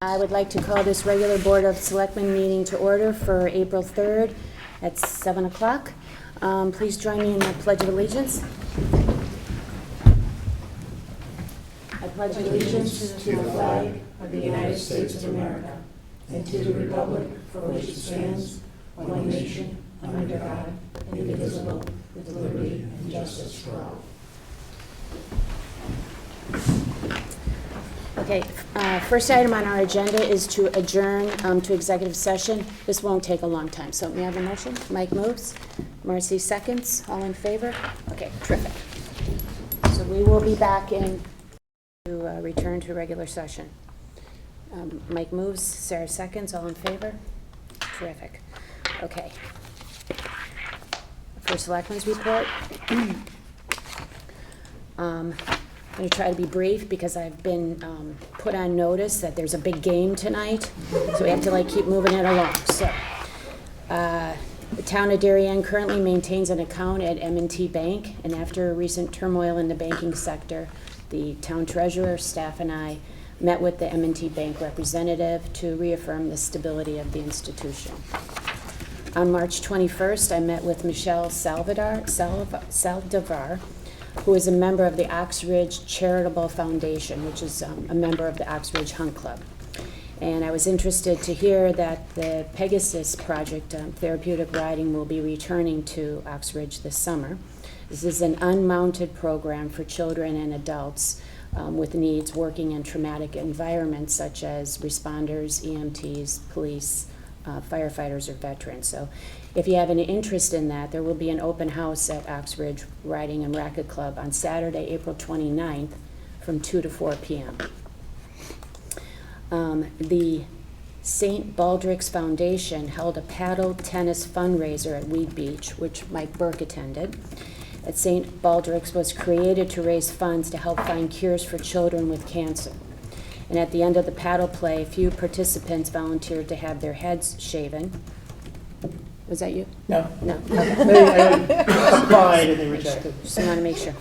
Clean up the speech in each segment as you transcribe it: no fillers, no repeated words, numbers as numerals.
I would like to call this regular Board of Selectmen meeting to order for April 3rd at 7 o'clock. Please join me in the Pledge of Allegiance. I pledge allegiance to the flag of the United States of America and to the republic for which it stands, one nation, under God, indivisible, with liberty and justice for all. Okay, first item on our agenda is to adjourn to executive session. This won't take a long time, so may I have a motion? Mike moves, Marcy seconds, all in favor? Okay, terrific. So we will be back in to return to regular session. Mike moves, Sarah seconds, all in favor? Terrific. Okay. First Selectmen's report. I'm going to try to be brief because I've been put on notice that there's a big game tonight, so we have to keep moving it along. So, the town of Darien currently maintains an account at M&T Bank, and after recent turmoil in the banking sector, the town treasurer, staff, and I met with the M&T Bank representative to reaffirm the stability of the institution. On March 21st, I met with Michelle Saldivar, who is a member of the Ox Ridge Charitable Foundation, which is a member of the Ox Ridge Hunt Club. And I was interested to hear that the Pegasus Project therapeutic riding will be returning to Ox Ridge this summer. This is an unmounted program for children and adults with needs working in traumatic environments such as responders, EMTs, police, firefighters, or veterans. So if you have any interest in that, there will be an open house at Ox Ridge Riding and Racquet Club on Saturday, April 29th from 2 to 4 p.m. The St. Baldrick's Foundation held a paddle tennis fundraiser at Weed Beach, which Mike Burke attended. At St. Baldrick's was created to raise funds to help find cures for children with cancer. And at the end of the paddle play, a few participants volunteered to have their heads shaven. Was that you? No. No. They applied and they rejected. Just want to make sure.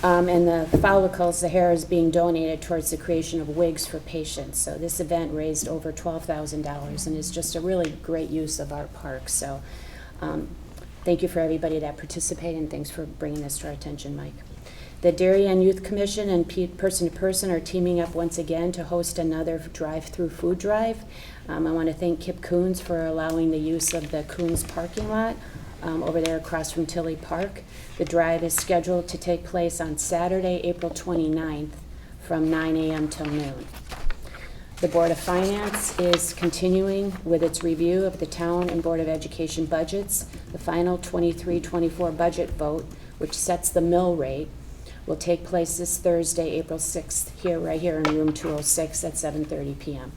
And the follicles, the hair, is being donated towards the creation of wigs for patients. So this event raised over $12,000 and is just a really great use of our park. So thank you for everybody that participated, and thanks for bringing this to our attention, Mike. The Darien Youth Commission and Person to Person are teaming up once again to host another drive-through food drive. I want to thank Kip Coons for allowing the use of the Coons parking lot over there across from Tilley Park. The drive is scheduled to take place on Saturday, April 29th from 9 a.m. till noon. The Board of Finance is continuing with its review of the Town and Board of Education budgets. The final 23-24 budget vote, which sets the mill rate, will take place this Thursday, April 6th, right here in room 206 at 7:30 p.m.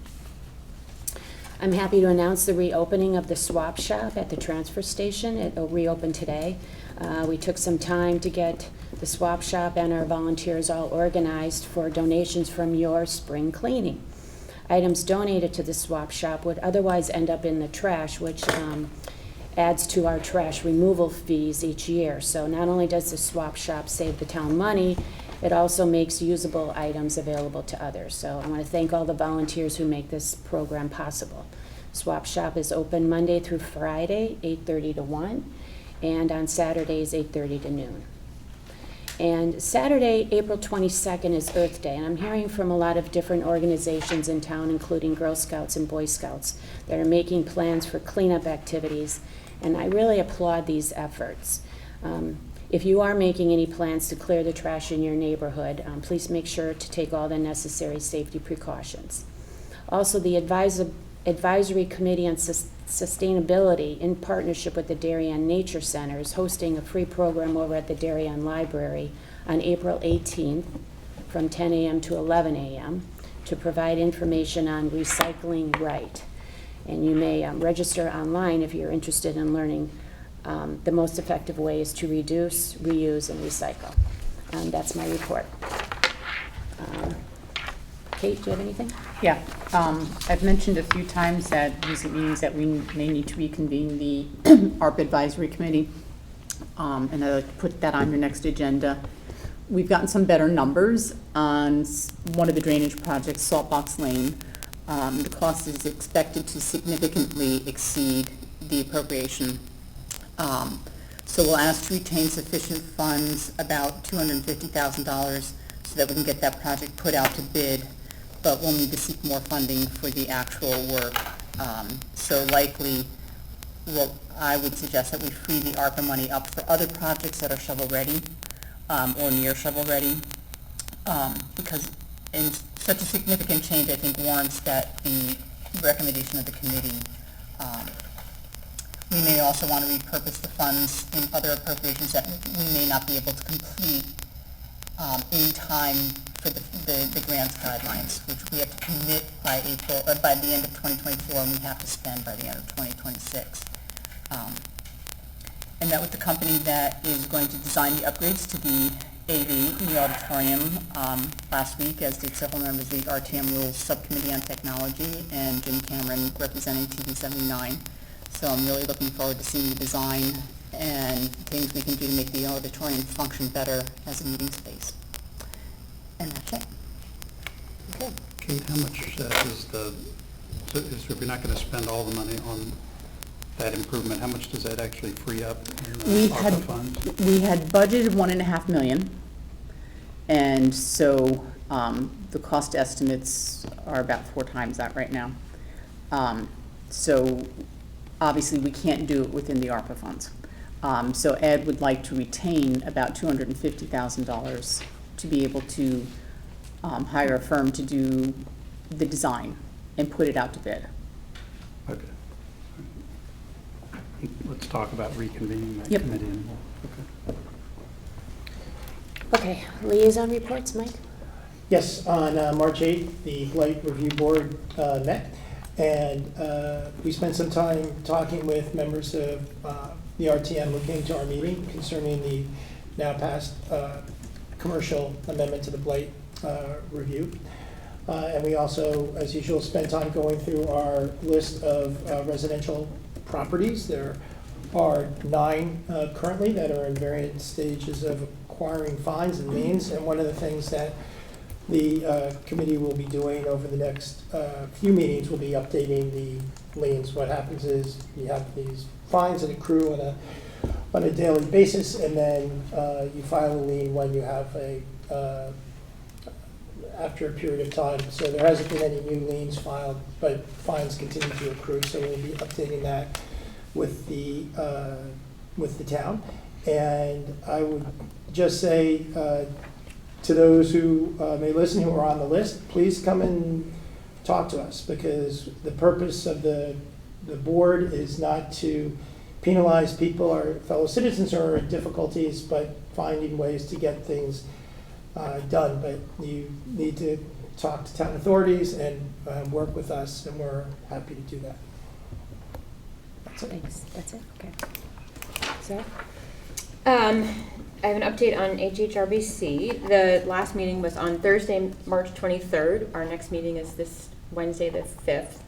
I'm happy to announce the reopening of the swap shop at the transfer station. It will reopen today. We took some time to get the swap shop and our volunteers all organized for donations from your spring cleaning. Items donated to the swap shop would otherwise end up in the trash, which adds to our trash removal fees each year. So not only does the swap shop save the town money, it also makes usable items available to others. So I want to thank all the volunteers who make this program possible. Swap shop is open Monday through Friday, 8:30 to 1, and on Saturdays, 8:30 to noon. And Saturday, April 22nd is Earth Day, and I'm hearing from a lot of different organizations in town, including Girl Scouts and Boy Scouts, that are making plans for cleanup activities, and I really applaud these efforts. If you are making any plans to clear the trash in your neighborhood, please make sure to take all the necessary safety precautions. Also, the Advisory Committee on Sustainability, in partnership with the Darien Nature Center, is hosting a free program over at the Darien Library on April 18th from 10 a.m. to 11 a.m. to provide information on recycling right. And you may register online if you're interested in learning the most effective ways to reduce, reuse, and recycle. That's my report. Kate, do you have anything? Yeah, I've mentioned a few times at recent meetings that we may need to reconvene the ARP Advisory Committee, and I'd like to put that on your next agenda. we've gotten some better numbers on one of the drainage projects, Saltbox Lane. The cost is expected to significantly exceed the appropriation. So we'll ask to retain sufficient funds, about $250,000, so that we can get that project put out to bid, but we'll need to seek more funding for the actual work. So likely, well, I would suggest that we free the ARPA money up for other projects that are shovel-ready, or near shovel-ready, because in such a significant change, I think warrants that the recommendation of the committee. We may also want to repurpose the funds in other appropriations that we may not be able to complete in time for the grants guidelines, which we have to commit by April, or by the end of 2024, and we have to spend by the end of 2026. And met with the company that is going to design the upgrades to the AV in the auditorium last week, as did several members of the RTM Rules Subcommittee on Technology and Jim Cameron representing TV 79. So I'm really looking forward to seeing the design and things we can do to make the auditorium function better as a meeting space. And that's it. Okay. Kate, how much is if we're not going to spend all the money on that improvement, how much does that actually free up in ARPA funds? We had budgeted $1.5 million, and so the cost estimates are about 4 times that right now. So obviously we can't do it within the ARPA funds. So Ed would like to retain about $250,000 to be able to hire a firm to do the design and put it out to bid. Okay. Let's talk about reconvening that Yep. committee. And Okay, liaison reports, Mike? Yes, on March 8th, the Blight Review Board met, and we spent some time talking with members of the RTM who came to our meeting concerning the now passed commercial amendment to the Blight Review. And we also, as usual, spent time going through our list of residential properties. There are 9 currently that are in various stages of acquiring fines and liens, and one of the things that the committee will be doing over the next few meetings will be updating the liens. What happens is you have these fines that accrue on a daily basis, and then you file a lien when you have after a period of time. So there hasn't been any new liens filed, but fines continue to accrue, so we'll be updating that with the town. And I would just say to those who may listen who are on the list, please come and talk to us, because the purpose of the board is not to penalize people, our fellow citizens who are in difficulties, but finding ways to get things done. But you need to talk to town authorities and work with us, and we're happy to do that. Thanks, that's it, okay. Sarah? I have an update on HHRBC. The last meeting was on Thursday, March 23rd. Our next meeting is this Wednesday, the 5th.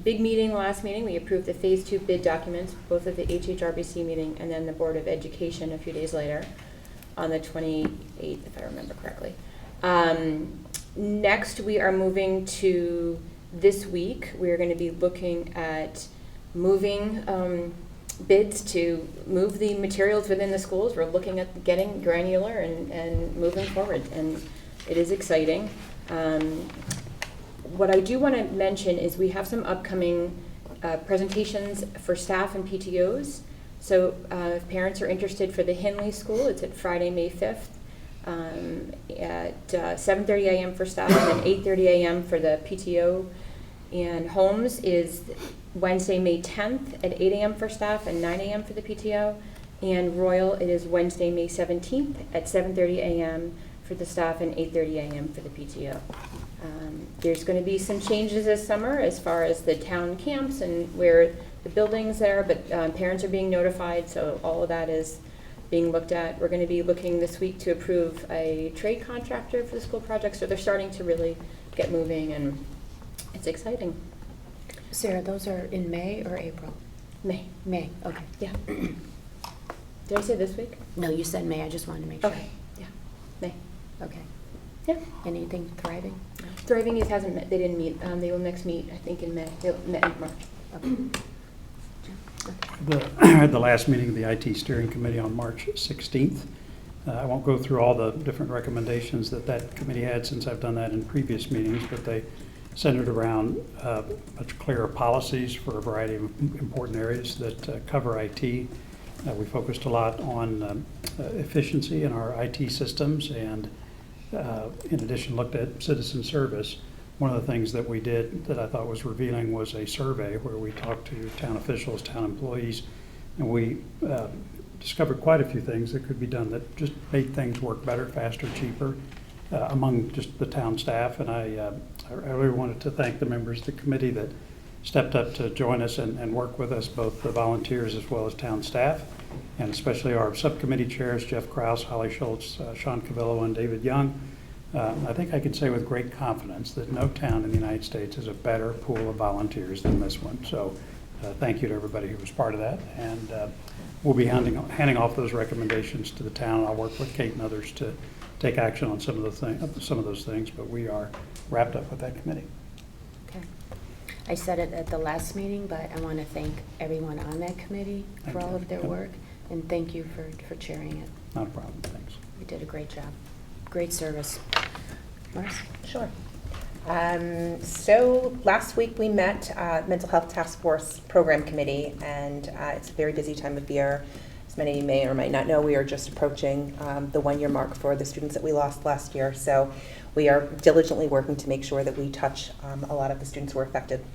Big meeting, last meeting. We approved the Phase 2 bid documents, both at the HHRBC meeting and then the Board of Education a few days later on the 28th, if I remember correctly. Next, we are moving to this week. We're going to be looking at moving bids to move the materials within the schools. We're looking at getting granular and moving forward, and it is exciting. What I do want to mention is we have some upcoming presentations for staff and PTOs. So if parents are interested for the Hinley School, it's at Friday, May 5th at 7:30 a.m. for staff and then 8:30 a.m. for the PTO. And Holmes is Wednesday, May 10th at 8 a.m. for staff and 9 a.m. for the PTO. And Royal, it is Wednesday, May 17th at 7:30 a.m. for the staff and 8:30 a.m. for the PTO. There's going to be some changes this summer as far as the town camps and where the buildings are, but parents are being notified, so all of that is being looked at. We're going to be looking this week to approve a trade contractor for the school project, so they're starting to really get moving, and it's exciting. Sarah, those are in May or April? May. May, okay. Yeah. Did I say this week? No, you said May, I just wanted to make sure. Okay. Yeah. Okay. Yeah. Anything thriving? No? Thriving Youth hasn't met, they didn't meet, they will next meet, I think, in May, they met in March. Okay. At the last meeting of the IT Steering Committee on March 16th. I won't go through all the different recommendations that committee had, since I've done that in previous meetings, but they centered around much clearer policies for a variety of important areas that cover IT. We focused a lot on efficiency in our IT systems, and in addition looked at citizen service. One of the things that we did that I thought was revealing was a survey where we talked to town officials, town employees, and we discovered quite a few things that could be done that just made things work better, faster, cheaper among just the town staff. And I really wanted to thank the members of the committee that stepped up to join us and work with us, both the volunteers as well as town staff, and especially our subcommittee chairs, Jeff Krause, Holly Schultz, Sean Cavillo, and David Young. I think I can say with great confidence that no town in the United States has a better pool of volunteers than this one. So thank you to everybody who was part of that. And we'll be handing off those recommendations to the town. I'll work with Kate and others to take action on some of those things, but we are wrapped up with that committee. Okay. I said it at the last meeting, but I want to thank everyone on that committee Thank for all you. of their Yep. work, and thank you for chairing it. Not a problem, thanks. You did a great job. Great service. Marcy? Sure. So last week we met Mental Health Task Force Program Committee, and it's a very busy time of year. As many of you may or might not know, we are just approaching the one-year mark for the students that we lost last year. So we are diligently working to make sure that we touch a lot of the students who were affected.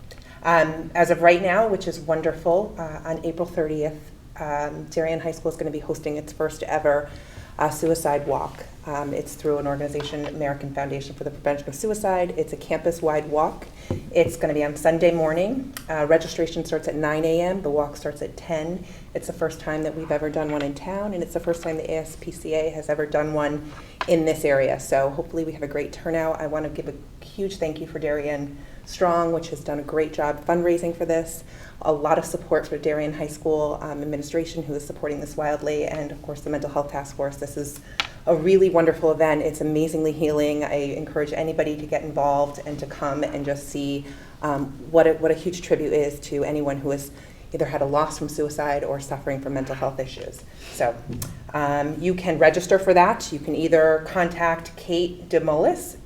As of right now, which is wonderful, on April 30th, Darien High School is going to be hosting its first ever suicide walk. It's through an organization, American Foundation for the Prevention of Suicide. It's a campus-wide walk. It's going to be on Sunday morning. Registration starts at 9 a.m. The walk starts at 10. It's the first time that we've ever done one in town, and it's the first time the ASPCA has ever done one in this area. So hopefully we have a great turnout. I want to give a huge thank you for Darien Strong, which has done a great job fundraising for this. A lot of support for Darien High School administration, who is supporting this wildly, and of course the Mental Health Task Force. This is a really wonderful event. It's amazingly healing. I encourage anybody to get involved and to come and just see what a huge tribute is to anyone who has either had a loss from suicide or suffering from mental health issues. So you can register for that. You can either contact Kate DeMolis,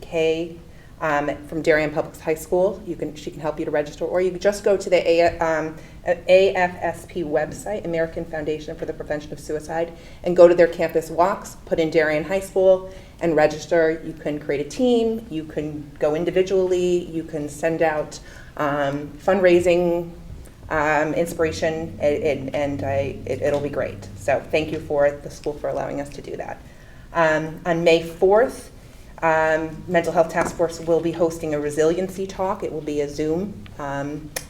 from Darien Public High School. She can help you to register, or you can just go to the AFSP website, American Foundation for the Prevention of Suicide, and go to their campus walks, put in Darien High School, and register. You can create a team, you can go individually, you can send out fundraising inspiration, and it'll be great. So thank you for the school for allowing us to do that. On May 4th, Mental Health Task Force will be hosting a resiliency talk. It will be a Zoom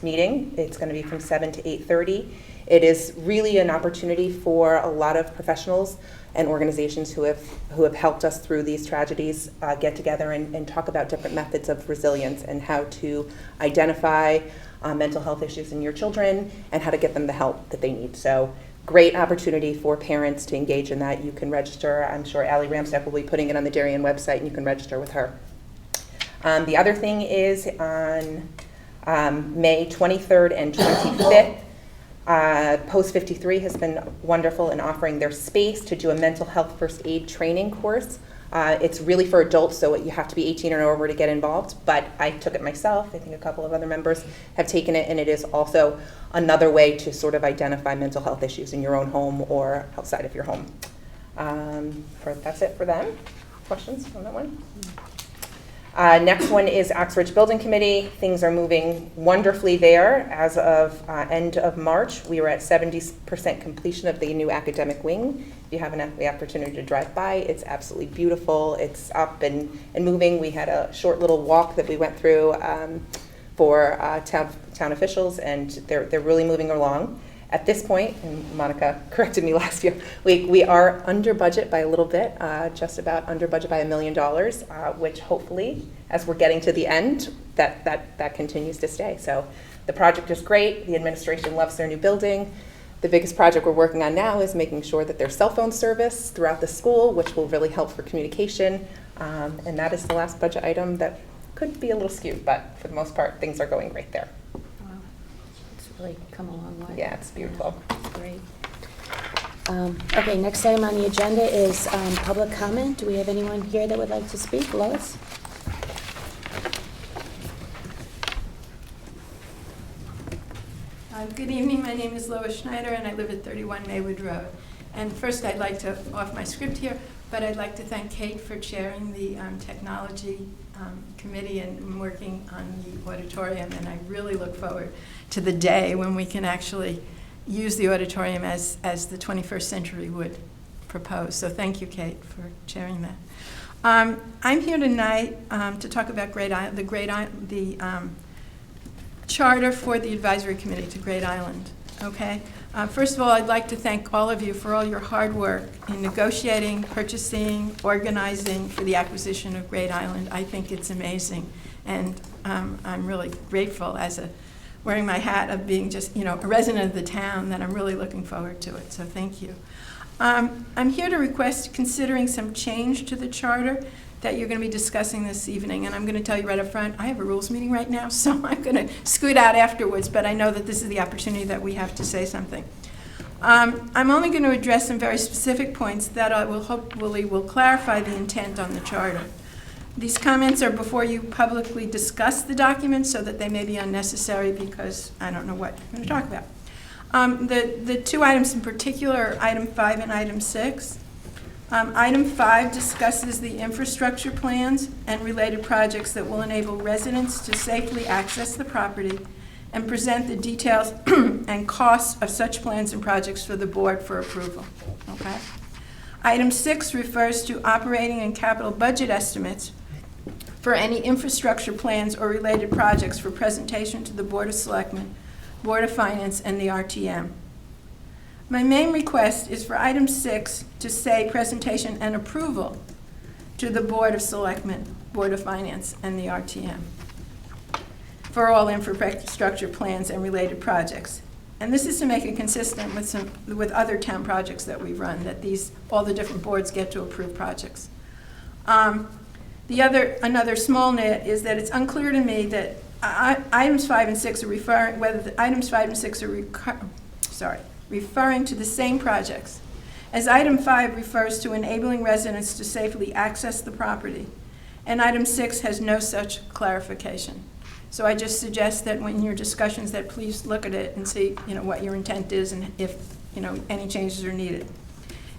meeting. It's going to be from 7 to 8:30. It is really an opportunity for a lot of professionals and organizations who have helped us through these tragedies get together and talk about different methods of resilience and how to identify mental health issues in your children and how to get them the help that they need. So great opportunity for parents to engage in that. You can register. I'm sure Allie Ramstack will be putting it on the Darien website, and you can register with her. The other thing is on May 23rd and 25th, Post 53 has been wonderful in offering their space to do a mental health first aid training course. It's really for adults, so you have to be 18 or over to get involved, but I took it myself. I think a couple of other members have taken it, and it is also another way to sort of identify mental health issues in your own home or outside of your home. That's it for them. Questions on that one? Next one is Oxbridge Building Committee. Things are moving wonderfully there. As of end of March, we were at 70% completion of the new academic wing. If you haven't the opportunity to drive by, it's absolutely beautiful. It's up and moving. We had a short little walk that we went through for town officials, and they're really moving along. At this point, and Monica corrected me last year, we are under budget by a little bit, just about under budget by $1 million, which hopefully, as we're getting to the end, that continues to stay. So the project is great. The administration loves their new building. The biggest project we're working on now is making sure that there's cell phone service throughout the school, which will really help for communication. And that is the last budget item that could be a little skewed, but for the most part, things are going great there. Wow. It's really come a long way. Yeah, it's beautiful. Great. Okay, next item on the agenda is public comment. Do we have anyone here that would like to speak? Lois? Good evening, my name is Lois Schneider and I live at 31 Maywood Road. And first I'd like to, off my script here, but I'd like to thank Kate for chairing the technology committee and working on the auditorium. And I really look forward to the day when we can actually use the auditorium as the 21st century would propose. So thank you, Kate, for chairing that. I'm here tonight to talk about the charter for the advisory committee to Great Island. Okay. First of all, I'd like to thank all of you for all your hard work in negotiating, purchasing, organizing for the acquisition of Great Island. I think it's amazing, and I'm really grateful as wearing my hat of being just a resident of the town, that I'm really looking forward to it. So thank you. I'm here to request considering some change to the charter that you're going to be discussing this evening. And I'm going to tell you right up front, I have a rules meeting right now, so I'm going to scoot out afterwards, but I know that this is the opportunity that we have to say something. I'm only going to address some very specific points that I will hopefully will clarify the intent on the charter. These comments are before you publicly discuss the document, so that they may be unnecessary because I don't know what you're going to talk about. The two items in particular are item 5 and item 6. Item 5 discusses the infrastructure plans and related projects that will enable residents to safely access the property and present the details and costs of such plans and projects for the board for approval. Okay? Item 6 refers to operating and capital budget estimates for any infrastructure plans or related projects for presentation to the Board of Selectmen, Board of Finance, and the RTM. My main request is for item 6 to say presentation and approval to the Board of Selectmen, Board of Finance, and the RTM for all infrastructure plans and related projects. And this is to make it consistent with other town projects that we've run, that all the different boards get to approve projects. Another small nit is that it's unclear to me that items 5 and 6 are referring to the same projects, as item 5 refers to enabling residents to safely access the property, and item 6 has no such clarification. So I just suggest that when your discussions, that please look at it and see, what your intent is and if, any changes are needed.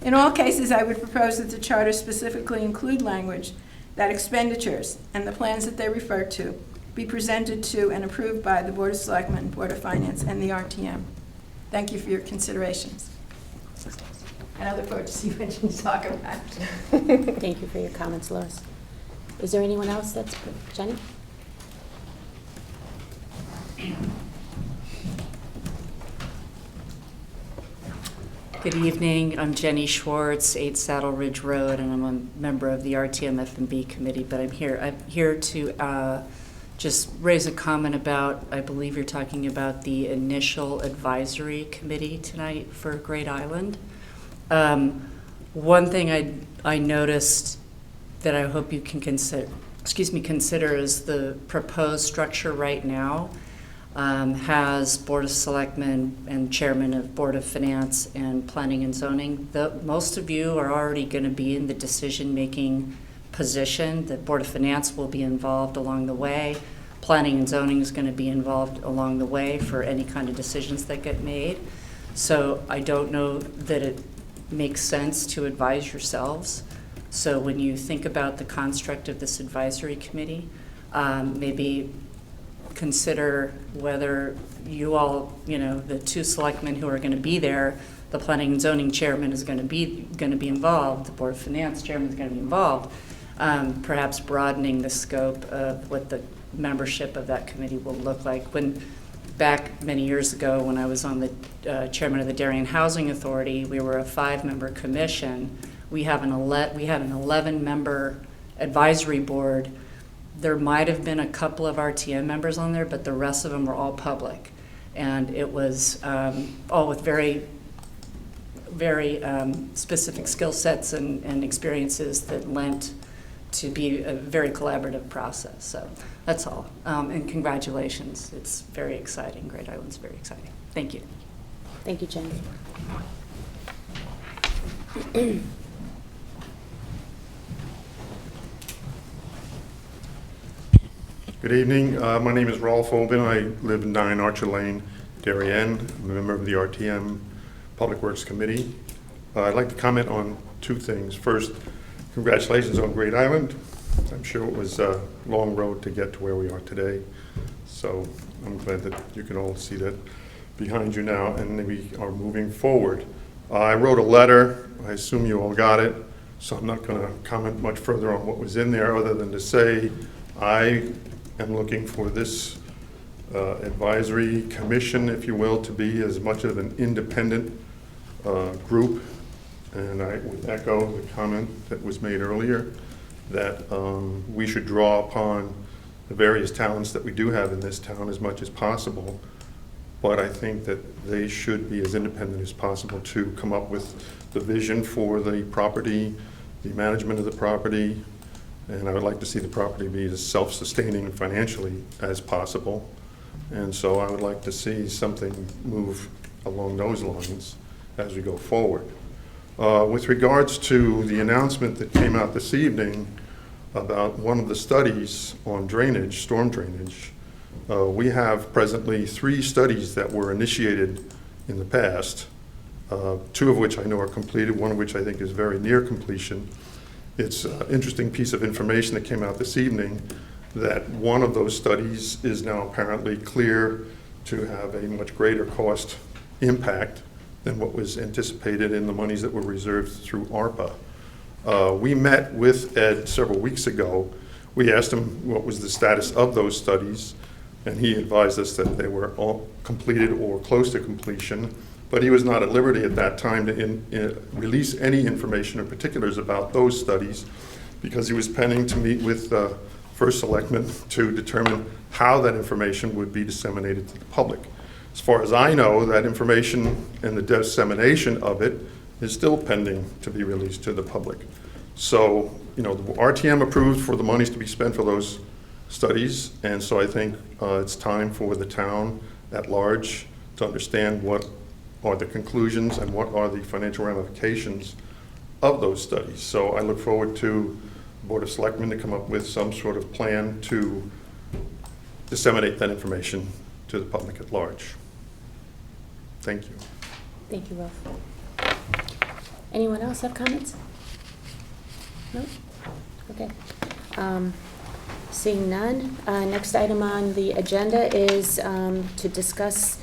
In all cases, I would propose that the charter specifically include language that expenditures and the plans that they refer to be presented to and approved by the Board of Selectmen, Board of Finance, and the RTM. Thank you for your considerations. And I look forward to see what you talk about. Thank you for your comments, Lois. Is there anyone else that's, Jenny? Good evening. I'm Jenny Schwartz, 8 Saddle Ridge Road, and I'm a member of the RTM F&B committee, but I'm here to just raise a comment about, I believe you're talking about the initial advisory committee tonight for Great Island. One thing I noticed that I hope you can consider is the proposed structure right now has Board of Selectmen and Chairman of Board of Finance and Planning and Zoning. Most of you are already going to be in the decision-making position. The Board of Finance will be involved along the way. Planning and Zoning is going to be involved along the way for any kind of decisions that get made. So I don't know that it makes sense to advise yourselves. So when you think about the construct of this advisory committee, maybe consider whether you all, the 2 selectmen who are going to be there, the Planning and Zoning Chairman is going to be involved, the Board of Finance Chairman is going to be involved, perhaps broadening the scope of what the membership of that committee will look like. When back many years ago, when I was on the chairman of the Darien Housing Authority, we were a 5-member commission. We have an 11-member advisory board. There might have been a couple of RTM members on there, but the rest of them were all public, and it was all with very, very specific skill sets and experiences that lent to be a very collaborative process. So that's all. And congratulations. It's very exciting. Great Island's very exciting. Thank you. Thank you, Jen. Good evening. My name is Rolf Obin. I live in 9 Archer Lane, Darien. I'm a member of the RTM Public Works Committee. I'd like to comment on 2 things. First, congratulations on Great Island. I'm sure it was a long road to get to where we are today. So I'm glad that you can all see that behind you now, and we are moving forward. I wrote a letter. I assume you all got it, so I'm not going to comment much further on what was in there other than to say I am looking for this advisory commission, if you will, to be as much of an independent group. And I would echo the comment that was made earlier that we should draw upon the various talents that we do have in this town as much as possible. But I think that they should be as independent as possible to come up with the vision for the property, the management of the property, and I would like to see the property be as self-sustaining financially as possible. And so I would like to see something move along those lines as we go forward. With regards to the announcement that came out this evening about one of the studies on drainage, storm drainage, we have presently 3 studies that were initiated in the past, 2 of which I know are completed, one of which I think is very near completion. It's an interesting piece of information that came out this evening that one of those studies is now apparently clear to have a much greater cost impact than what was anticipated in the monies that were reserved through ARPA. We met with Ed several weeks ago. We asked him what was the status of those studies, and he advised us that they were all completed or close to completion, but he was not at liberty at that time to release any information or particulars about those studies because he was pending to meet with First Selectmen to determine how that information would be disseminated to the public. As far as I know, that information and the dissemination of it is still pending to be released to the public. So, you know, the RTM approved for the monies to be spent for those studies, and so I think it's time for the town at large to understand what are the conclusions and what are the financial ramifications of those studies. So I look forward to the Board of Selectmen to come up with some sort of plan to disseminate that information to the public at large. Thank you. Thank you, Ralph. Anyone else have comments? No? Okay. Seeing none, next item on the agenda is to discuss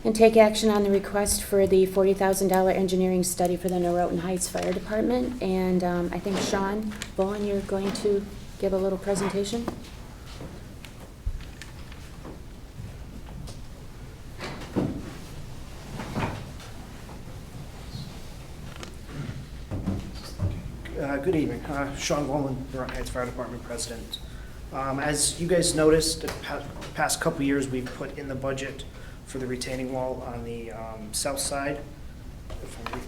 and take action on the request for the $40,000 engineering study for the Norotan Heights Fire Department. And I think Sean Bowen, you're going to give a little presentation? Good evening. Sean Wolin, Norotan Heights Fire Department President. As you guys noticed, the past couple years, we've put in the budget for the retaining wall on the south side, if I'm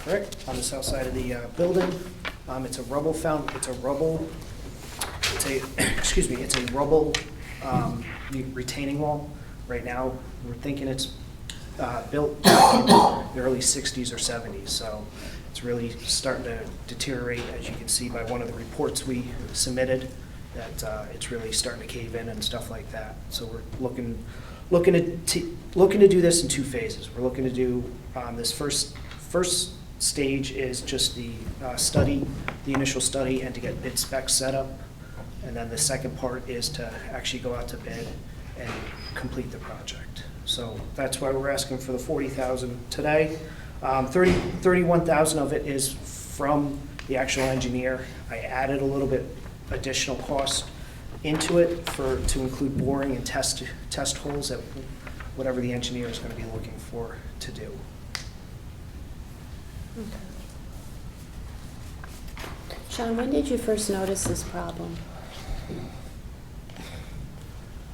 correct, on the south side of the building. It's a rubble retaining wall. Right now, we're thinking it's built back in the early 60s or 70s, so it's really starting to deteriorate, as you can see by one of the reports we submitted, that it's really starting to cave in and stuff like that. So we're looking to do this in 2 phases. We're looking to do this first stage is just the study, the initial study, and to get bid specs set up. And then the second part is to actually go out to bid and complete the project. So that's why we're asking for the $40,000 today. 31,000 of it is from the actual engineer. I added a little bit additional cost into it to include boring and test holes at whatever the engineer is going to be looking for to do. Okay. Sean, when did you first notice this problem?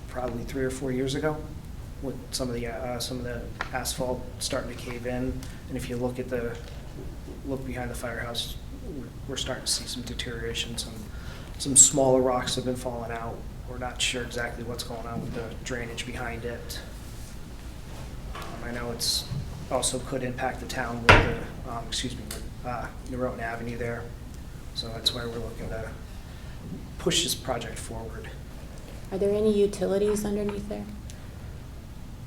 Probably 3 or 4 years ago, with some of the asphalt starting to cave in. And if you look behind the firehouse, we're starting to see some deterioration, some smaller rocks have been falling out. We're not sure exactly what's going on with the drainage behind it. I know it's also could impact the town with the, Norotan Avenue there. So that's why we're looking to push this project forward. Are there any utilities underneath there?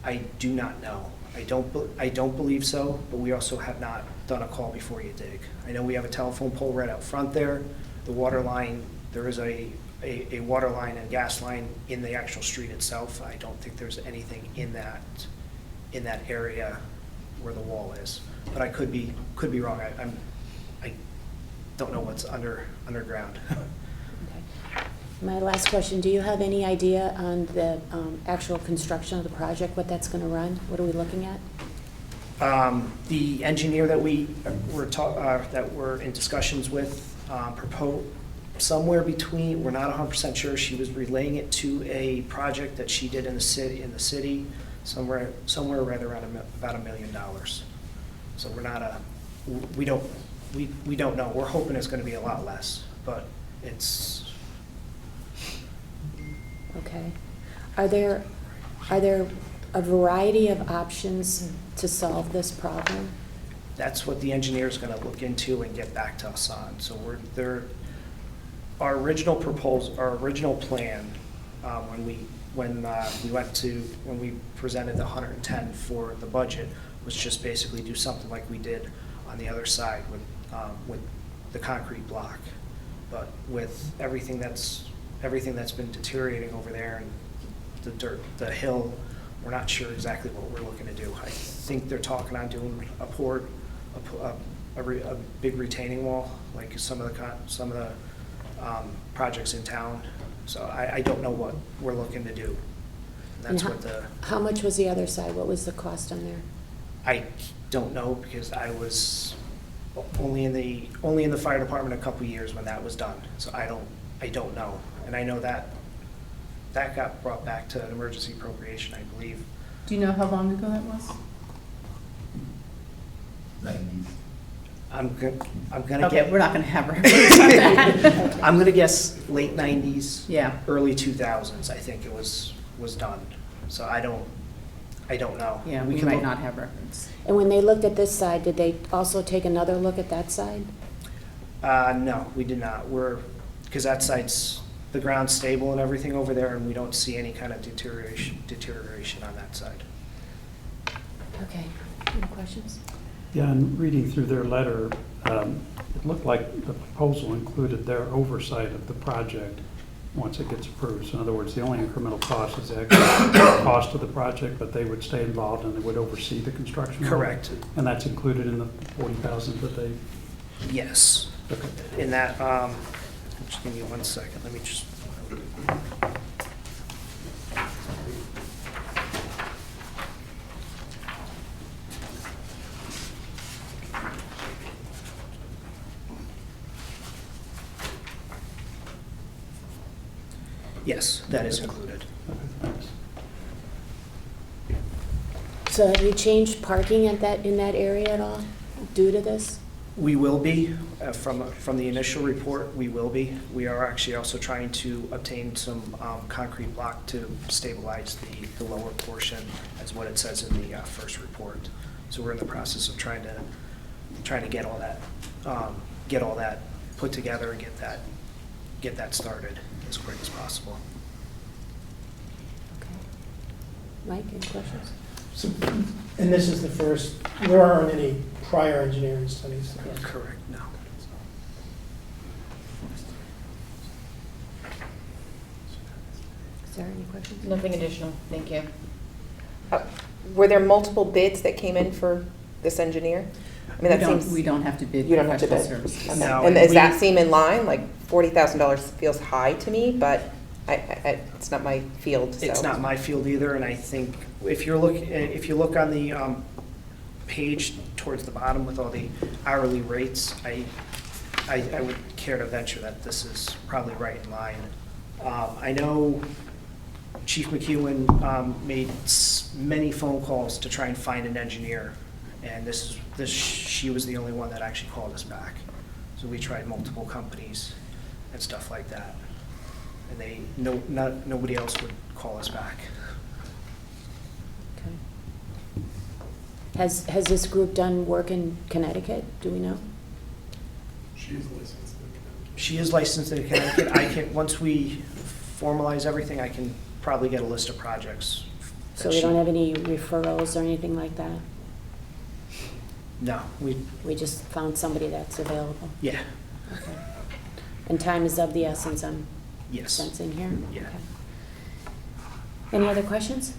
I do not know. I don't believe so, but we also have not done a call before you dig. I know we have a telephone pole right out front there. The water line, there is a water line and gas line in the actual street itself. I don't think there's anything in that area where the wall is. But I could be wrong. I don't know what's underground. Okay. My last question, do you have any idea on the actual construction of the project, what that's going to run? What are we looking at? The engineer that that we're in discussions with proposed somewhere between, we're not 100% sure, she was relaying it to a project that she did in the city, somewhere right around about $1 million. So we're not we don't know. We're hoping it's going to be a lot less, but it's. Okay. Are there a variety of options to solve this problem? That's what the engineer is going to look into and get back to us on. So our original proposal, our original plan, when we presented the 110 for the budget, was just basically do something like we did on the other side with the concrete block. But with everything that's been deteriorating over there and the dirt, the hill, we're not sure exactly what we're looking to do. I think they're talking on doing a big retaining wall, like some of the projects in town. So I don't know what we're looking to do. That's And what the. How much was the other side? What was the cost on there? I don't know because I was only in the fire department a couple years when that was done. So I don't know. And I know that got brought back to an emergency appropriation, I believe. Do you know how long ago that was? 90s. I'm gonna Okay, get. we're not gonna have her. I'm gonna guess late 90s. Yeah. Early 2000s. I think it was done. So I don't know. Yeah, we can might look- not have records. And when they looked at this side, did they also take another look at that side? No, we did not. Because that site's, the ground's stable and everything over there, and we don't see any kind of deterioration on that side. Okay. Any questions? Yeah, and reading through their letter, it looked like the proposal included their oversight of the project once it gets approved. So in other words, the only incremental cost is the actual cost of the project, but they would stay involved and they would oversee the construction. Correct. And that's included in the 40,000 that they, Yes. okay. In that, just give me 1 second. Let me just. Yes, that is included. Okay, thanks. So have you changed parking in that area at all due to this? We will be, from the initial report, we will be. We are actually also trying to obtain some concrete block to stabilize the lower portion, as what it says in the first report. So we're in the process of trying to get all that put together and get that started as quick as possible. Okay. Mike, any questions? So, and this is the first, there aren't any prior engineering studies? Correct, no. Sarah, any questions? Nothing additional, thank you. Were there multiple bids that came in for this engineer? I mean, that seems. We don't have to bid You don't have to professional bid? services. Okay. No, And does we- that seem in line? Like $40,000 feels high to me, but it's not my field, so. It's not my field either, and I think if you look on the page towards the bottom with all the hourly rates, I would care to venture that this is probably right in line. I know Chief McEwen made many phone calls to try and find an engineer, and she was the only one that actually called us back. So we tried multiple companies and stuff like that. And nobody else would call us back. Okay. Has this group done work in Connecticut? Do we know? She is licensed in Connecticut. I can, once we formalize everything, I can probably get a list of projects. that So we she- don't have any referrals or anything like that? No, We just found somebody that's available? yeah, Okay. And time is of the essence, I'm yes. sensing here? Yeah. Okay. Any other questions?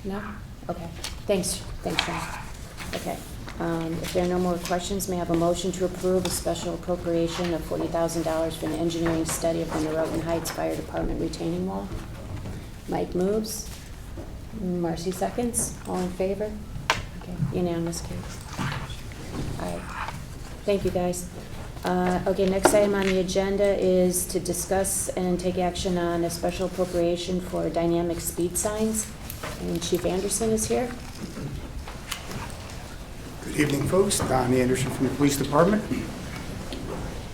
No? Okay. Thanks, Sean. Okay. If there are no more questions, may I have a motion to approve a special appropriation of $40,000 for an engineering study of the Norotan Heights Fire Department retaining wall? Mike moves. Marcy seconds. All in favor? Okay, unanimous, Kate. All right. Thank you, guys. Okay, next item on the agenda is to discuss and take action on a special appropriation for dynamic speed signs. And Chief Anderson is here. Good evening, folks. Don Anderson from the Police Department.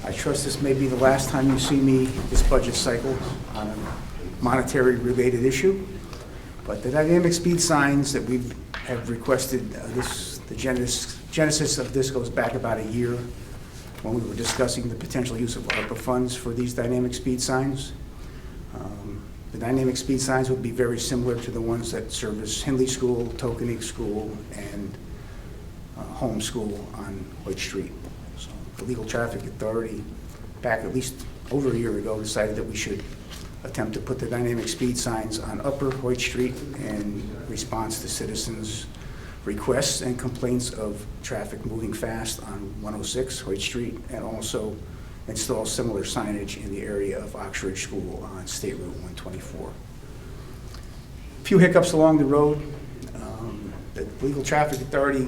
I trust this may be the last time you see me this budget cycle on a monetary-related issue, but the dynamic speed signs that we have requested, the genesis of this goes back about a year when we were discussing the potential use of ARPA funds for these dynamic speed signs. The dynamic speed signs would be very similar to the ones that service Hindley School, Tokenique School, and Home School on White Street. So the Legal Traffic Authority, back at least over a year ago, decided that we should attempt to put the dynamic speed signs on Upper White Street in response to citizens' requests and complaints of traffic moving fast on 106 White Street, and also install similar signage in the area of Oxford School on State Route 124. A few hiccups along the road. The Legal Traffic Authority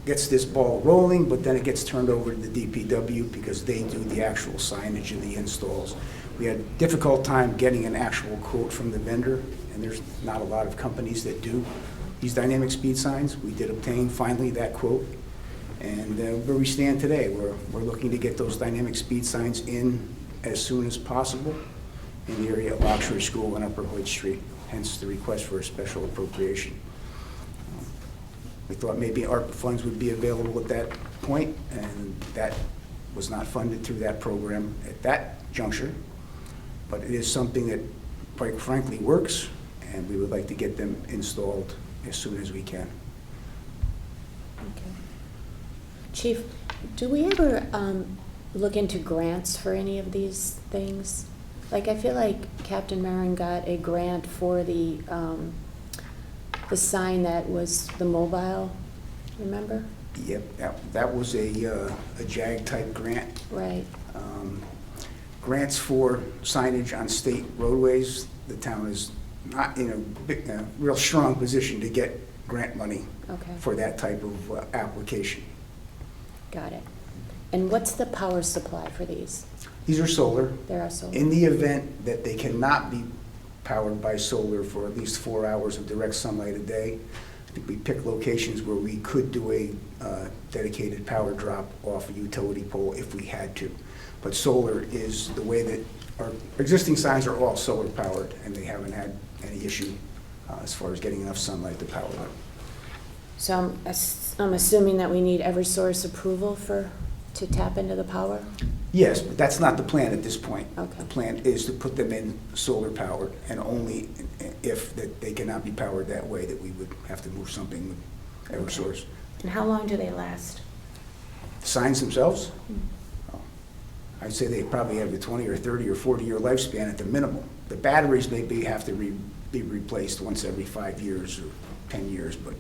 gets this ball rolling, but then it gets turned over to the DPW because they do the actual signage and the installs. We had a difficult time getting an actual quote from the vendor, and there's not a lot of companies that do these dynamic speed signs. We did obtain finally that quote, and where we stand today, we're looking to get those dynamic speed signs in as soon as possible in the area of Oxford School and Upper Hoyt Street, hence the request for a special appropriation. We thought maybe ARPA funds would be available at that point, and that was not funded through that program at that juncture, but it is something that, quite frankly, works, and we would like to get them installed as soon as we can. Okay. Chief, do we ever look into grants for any of these things? Like, I feel like Captain Marin got a grant for the sign that was the mobile, remember? Yep, that was a JAG-type grant. Right. Grants for signage on state roadways, the town is not in a real strong position to get grant money Okay. for that type of application. Got it. And what's the power supply for these? These are solar. There are solar. In the event that they cannot be powered by solar for at least 4 hours of direct sunlight a day, I think we pick locations where we could do a dedicated power drop off a utility pole if we had to. But solar is the way that our existing signs are all solar powered, and they haven't had any issue as far as getting enough sunlight to power them. So I'm assuming that we need Eversource approval to tap into the power? Yes, but that's not the plan at this point. Okay. The plan is to put them in solar powered, and only if that they cannot be powered that way that we would have to move something with Eversource. And how long do they last? Signs themselves, I'd say they probably have a 20 or 30 or 40-year lifespan at the minimum. The batteries maybe have to be replaced once every 5 years or 10 years, but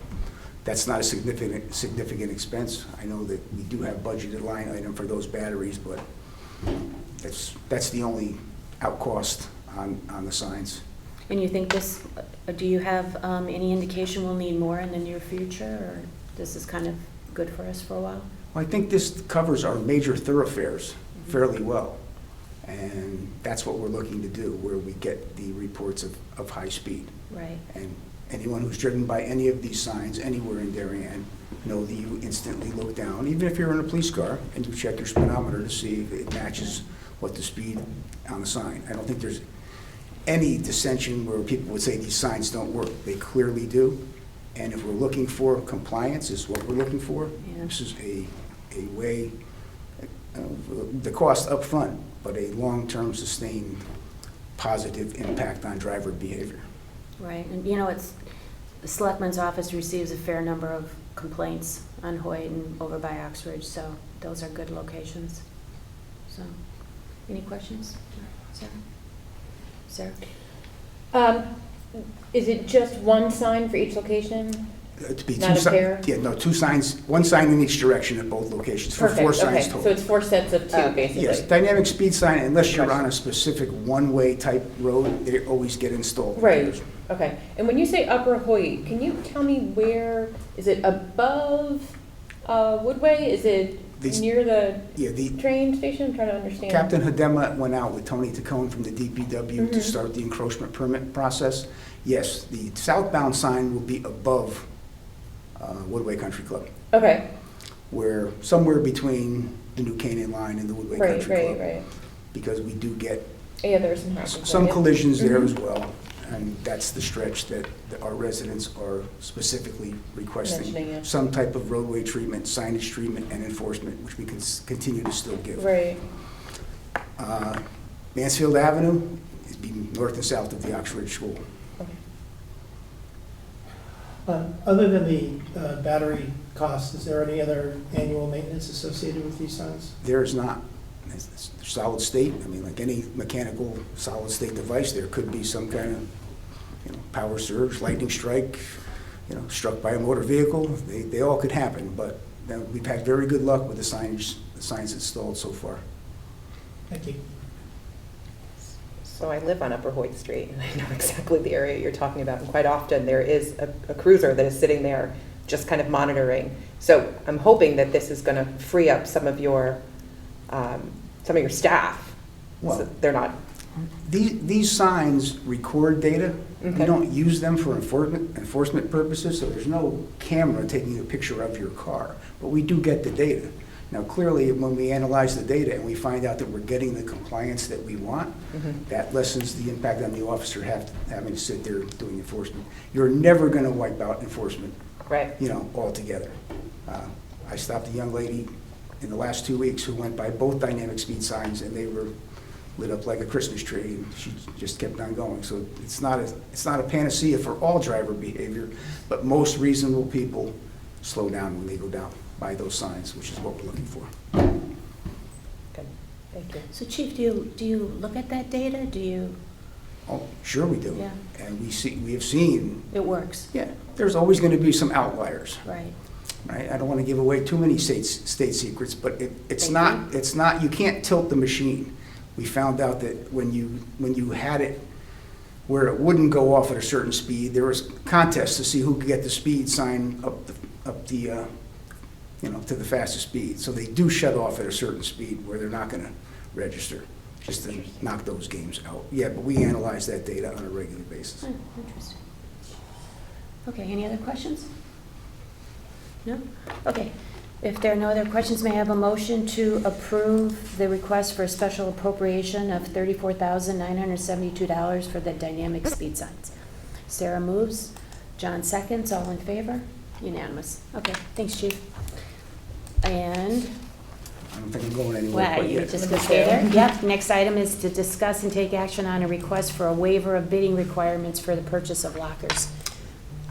that's not a significant expense. I know that we do have budgeted line item for those batteries, but that's the only out cost on the signs. And you think this, do you have any indication we'll need more in the near future, or this is kind of good for us for a while? Well, I think this covers our major thoroughfares fairly well, and that's what we're looking to do, where we get the reports of high speed. Right. And Anyone who's driven by any of these signs anywhere in Darien know that you instantly look down, even if you're in a police car, and you check your speedometer to see if it matches what the speed on the sign. I don't think there's any dissension where people would say these signs don't work. They clearly do. And if we're looking for compliance, is what we're looking for. Yeah. This is a way, the cost up front, but a long-term sustained positive impact on driver behavior. Right, and you know, it's, the Selectmen's office receives a fair number of complaints on Hoyt and over by Oxbridge, so those are good locations. So, any questions? Sarah? Is it just one sign for each location? To be Not a pair? Yeah, no, two signs, one sign in each direction at both locations, for four Perfect, signs okay, total. so it's 4 sets of 2, basically? Yes, dynamic speed sign, unless you're on a specific one-way type road, they always get installed. Right, okay. And when you say Upper Hoyt, can you tell me where, is it above Woodway? Is it near the Yeah, the train station? I'm trying to understand. Captain Hadema went out with Tony Tacone from the DPW to Mhm. start the encroachment permit process. Yes, the southbound sign will be above Woodway Country Club, Okay, where, somewhere between the New Canaan line and the Woodway right, Country right, Club. right. Because we do get Yeah, there's some happening. some collisions there Mhm. as well, and that's the stretch that our residents are specifically requesting. Mentioning it. Some type of roadway treatment, signage treatment, and enforcement, which we can continue to still give. Right. Mansfield Avenue is be north and south of the Oxford School. Okay. Other than the battery cost, is there any other annual maintenance associated with these signs? There is not. It's solid state. I mean, like any mechanical solid state device, there could be some kind of, power surge, lightning strike, struck by a motor vehicle. They all could happen, but we've had very good luck with the signs installed so far. Thank you. So I live on Upper Hoyt Street, and I know exactly the area you're talking about. And quite often, there is a cruiser that is sitting there just kind of monitoring. So I'm hoping that this is going to free up some of your staff. Well, So they're not, These signs record data. We Okay. don't use them for enforcement purposes, so there's no camera taking a picture of your car, but we do get the data. Now, clearly, when we analyze the data and we find out that we're getting the compliance that we want, that lessens the impact on the officer having to sit there doing enforcement. You're never going to wipe out enforcement, right? altogether. I stopped a young lady in the last 2 weeks who went by both dynamic speed signs, and they were lit up like a Christmas tree, and she just kept on going. So it's not a panacea for all driver behavior, but most reasonable people slow down when they go down by those signs, which is what we're looking for. Good, thank you. So Chief, do you look at that data? Do you, Oh, sure we do. Yeah. And we have seen, it works, yeah, there's always going to be some outliers, right? right? I don't want to give away too many state secrets, but it's Thank not, you can't tilt the machine. We found out that when you had it where it wouldn't go off at a certain speed, there was contests to see who could get the speed sign up the to the fastest speed. So they do shut off at a certain speed where they're not going to register, just to knock those games out. Yeah, but we analyze that data on a regular basis. Oh, interesting. Okay, any other questions? No? Okay. If there are no other questions, may I have a motion to approve the request for a special appropriation of $34,972 for the dynamic speed signs? Sarah moves. John seconds. All in favor? Unanimous. Okay, thanks, Chief. And, I don't think I'm going anywhere wow, quite you yet. just gonna stay there? Yep, next item is to discuss and take action on a request for a waiver of bidding requirements for the purchase of lockers.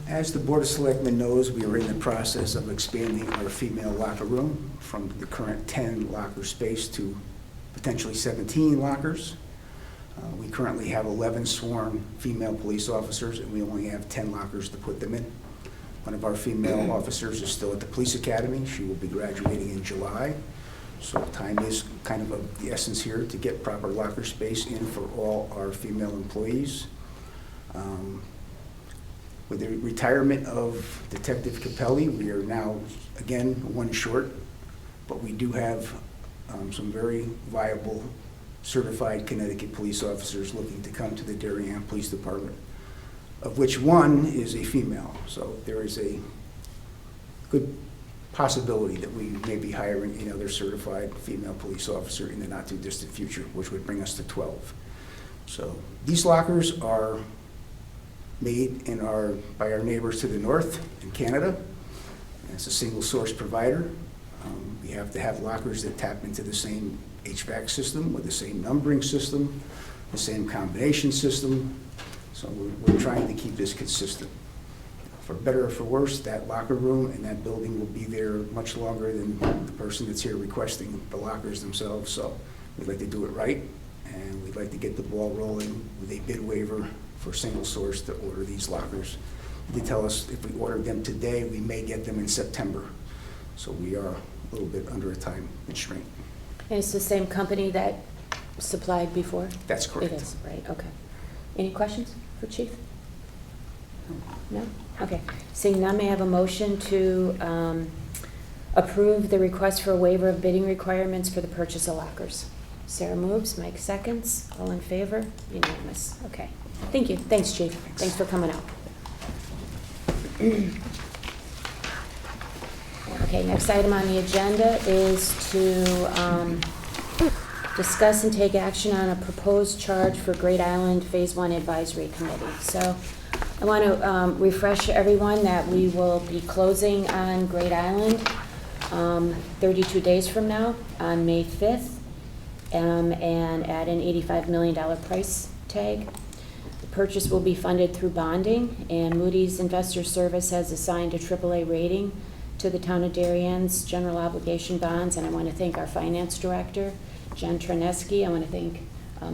As the Board of Selectmen knows, we are in the process of expanding our female locker room from the current 10 locker space to potentially 17 lockers. We currently have 11 sworn female police officers, and we only have 10 lockers to put them in. One of our female officers is still at the police academy. She will be graduating in July. So time is kind of the essence here to get proper locker space in for all our female employees. With the retirement of Detective Capelli, we are now, again, one short, but we do have some very viable certified Connecticut police officers looking to come to the Darien Police Department. of which one is a female. So there is a good possibility that we may be hiring another certified female police officer in the not-too-distant future, which would bring us to 12. So these lockers are made by our neighbors to the north in Canada. And it's a single-source provider. We have to have lockers that tap into the same HVAC system with the same numbering system, the same combination system. So we're trying to keep this consistent. For better or for worse, that locker room and that building will be there much longer than the person that's here requesting the lockers themselves. So we'd like to do it right, and we'd like to get the ball rolling with a bid waiver for single source to order these lockers. They tell us if we ordered them today, we may get them in September. So we are a little bit under a time constraint. And it's the same company that supplied before? That's correct. It is, right, okay. Any questions for Chief? No? Okay. Seeing none, may I have a motion to approve the request for a waiver of bidding requirements for the purchase of lockers? Sarah moves, Mike seconds. All in favor? Unanimous. Okay. Thank you. Thanks, Chief. Thanks for coming out. Okay, next item on the agenda is to discuss and take action on a proposed charge for Great Island Phase 1 Advisory Committee. So I want to refresh everyone that we will be closing on Great Island 32 days from now on May 5th and at an $85 million price tag. The purchase will be funded through bonding, and Moody's Investor Service has assigned a AAA rating to the town of Darien's general obligation bonds, and I want to thank our finance director, Jen Trineski. I want to thank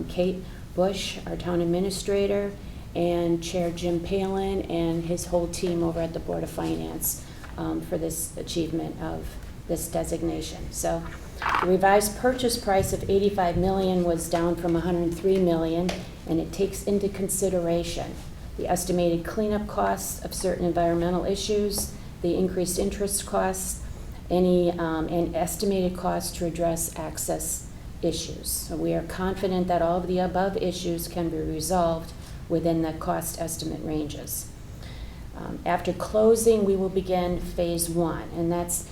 Kate Bush, our town administrator, and Chair Jim Palin and his whole team over at the Board of Finance for this achievement of this designation. So the revised purchase price of $85 million was down from $103 million, and it takes into consideration the estimated cleanup costs of certain environmental issues, the increased interest costs, and estimated costs to address access issues. So we are confident that all of the above issues can be resolved within the cost estimate ranges. After closing, we will begin Phase 1, and that's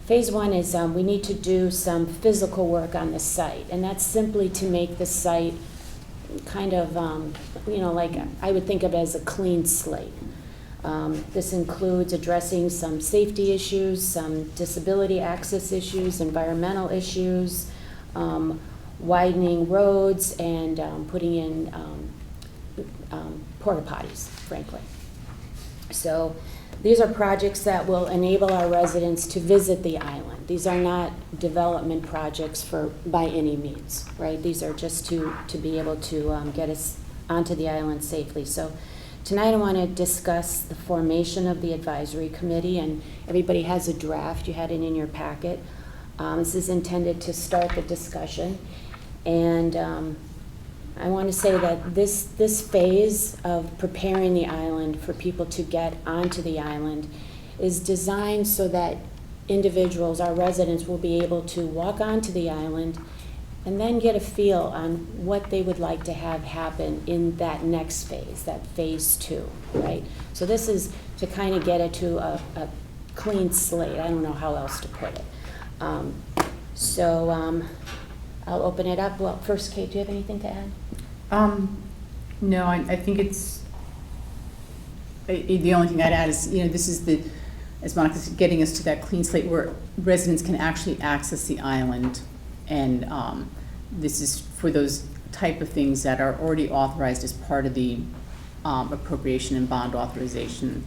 Phase 1 is we need to do some physical work on the site, and that's simply to make the site kind of, like I would think of it as a clean slate. This includes addressing some safety issues, some disability access issues, environmental issues, widening roads, and putting in porta potties, frankly. So these are projects that will enable our residents to visit the island. These are not development projects by any means, right? These are just to be able to get us onto the island safely. So tonight I want to discuss the formation of the advisory committee, and everybody has a draft. You had it in your packet. This is intended to start the discussion, and I want to say that this phase of preparing the island for people to get onto the island is designed so that individuals, our residents, will be able to walk onto the island and then get a feel on what they would like to have happen in that next phase, that Phase 2, right? So this is to kind of get it to a clean slate. I don't know how else to put it. I'll open it up. Well, first, Kate, do you have anything to add? No, I think it's, the only thing I'd add is, this is as Monica's getting us to that clean slate where residents can actually access the island. And this is for those type of things that are already authorized as part of the appropriation and bond authorization.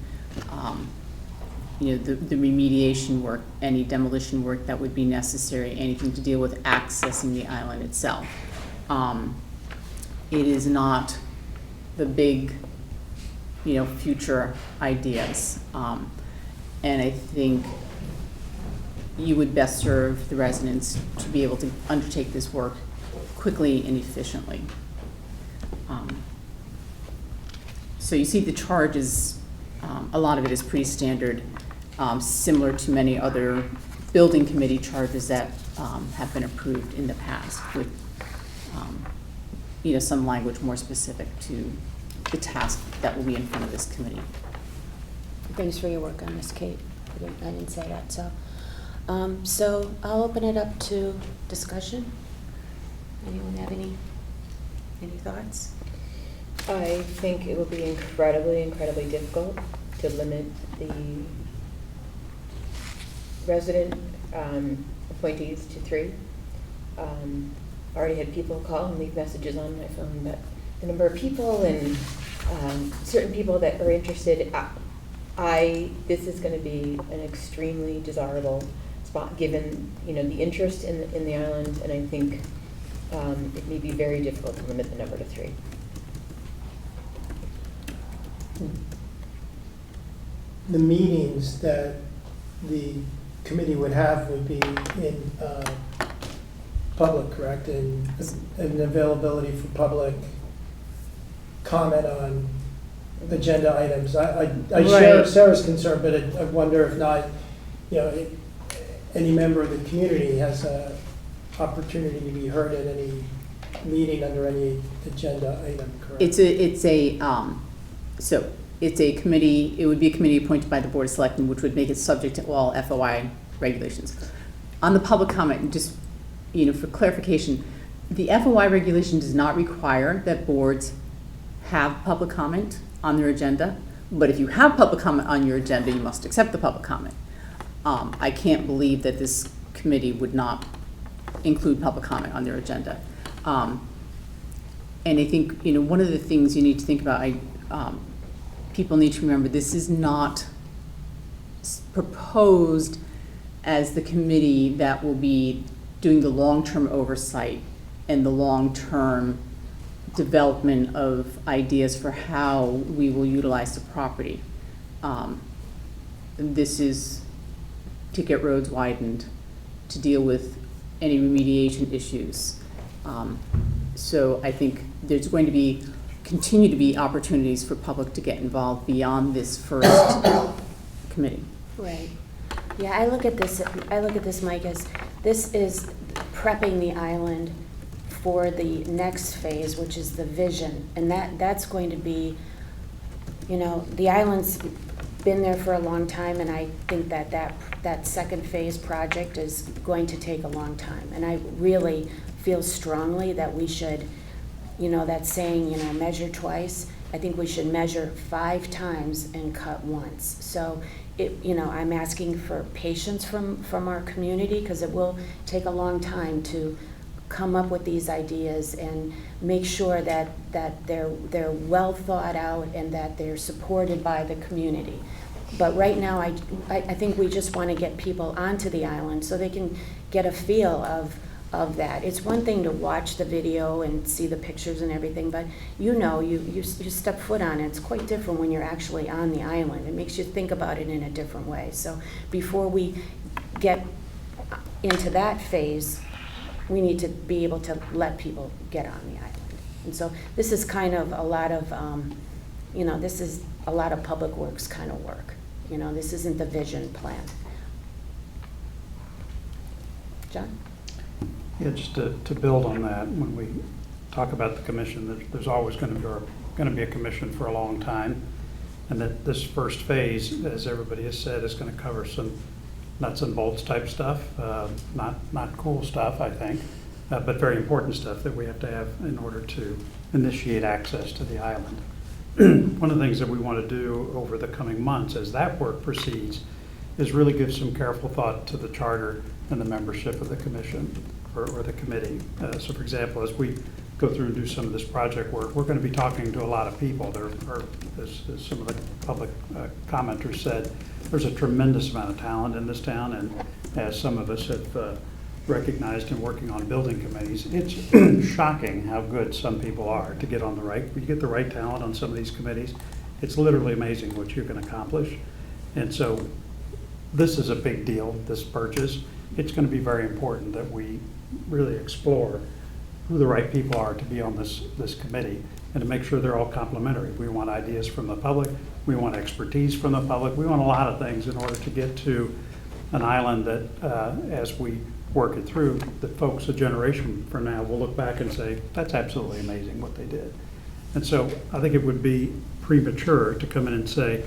The remediation work, any demolition work that would be necessary, anything to deal with accessing the island itself. It is not the big, future ideas. And I think you would best serve the residents to be able to undertake this work quickly and efficiently. So you see the charges, a lot of it is pretty standard, similar to many other building committee charges that have been approved in the past with some language more specific to the task that will be in front of this committee. Thanks for your work on this, Kate. I didn't say that, so. So I'll open it up to discussion. Anyone have any thoughts? I think it will be incredibly difficult to limit the resident appointees to 3. I already had people call and leave messages on my phone, but the number of people and certain people that are interested, this is going to be an extremely desirable spot, given the interest in the island, and I think it may be very difficult to limit the number to 3. The meetings that the committee would have would be in public, correct? And availability for public comment on agenda items. I share Right. Sarah's concern, but I wonder if not, any member of the community has a opportunity to be heard at any meeting under any agenda item, correct? It's a committee, it would be a committee appointed by the Board of Selectmen, which would make it subject to all FOI regulations. On the public comment, just, for clarification, the FOI regulation does not require that boards have public comment on their agenda, but if you have public comment on your agenda, you must accept the public comment. I can't believe that this committee would not include public comment on their agenda. And I think, one of the things you need to think about, people need to remember, this is not proposed as the committee that will be doing the long-term oversight and the long-term development of ideas for how we will utilize the property. This is to get roads widened, to deal with any remediation issues. So I think there's going to continue to be opportunities for public to get involved beyond this first committee. Right. Yeah, I look at this, Mike, as this is prepping the island for the next phase, which is the vision. And that's going to be, the island's been there for a long time, and I think that second phase project is going to take a long time. And I really feel strongly that we should, that saying, measure twice. I think we should measure 5 times and cut once. So I'm asking for patience from our community, because it will take a long time to come up with these ideas and make sure that they're well thought out and that they're supported by the community. But right now, I think we just want to get people onto the island so they can get a feel of that. It's one thing to watch the video and see the pictures and everything, but you step foot on it. It's quite different when you're actually on the island. It makes you think about it in a different way. So before we get into that phase, we need to be able to let people get on the island. And so this is kind of a lot of, this is a lot of public works kind of work. This isn't the vision plan. John? Yeah, just to build on that, when we talk about the commission, there's always going to be a commission for a long time, and that this first phase, as everybody has said, is going to cover some nuts and bolts type stuff, not cool stuff, I think, but very important stuff that we have to have in order to initiate access to the island. One of the things that we want to do over the coming months as that work proceeds is really give some careful thought to the charter and the membership of the commission or the committee. So for example, as we go through and do some of this project work, we're going to be talking to a lot of people. There are, as some of the public commenters said, there's a tremendous amount of talent in this town, and as some of us have recognized in working on building committees, it's shocking how good some people are to get on you get the right talent on some of these committees. It's literally amazing what you can accomplish. And so this is a big deal, this purchase. It's going to be very important that we really explore who the right people are to be on this committee and to make sure they're all complementary. We want ideas from the public. We want expertise from the public. We want a lot of things in order to get to an island that, as we work it through, that folks a generation from now will look back and say, that's absolutely amazing what they did. And so I think it would be premature to come in and say,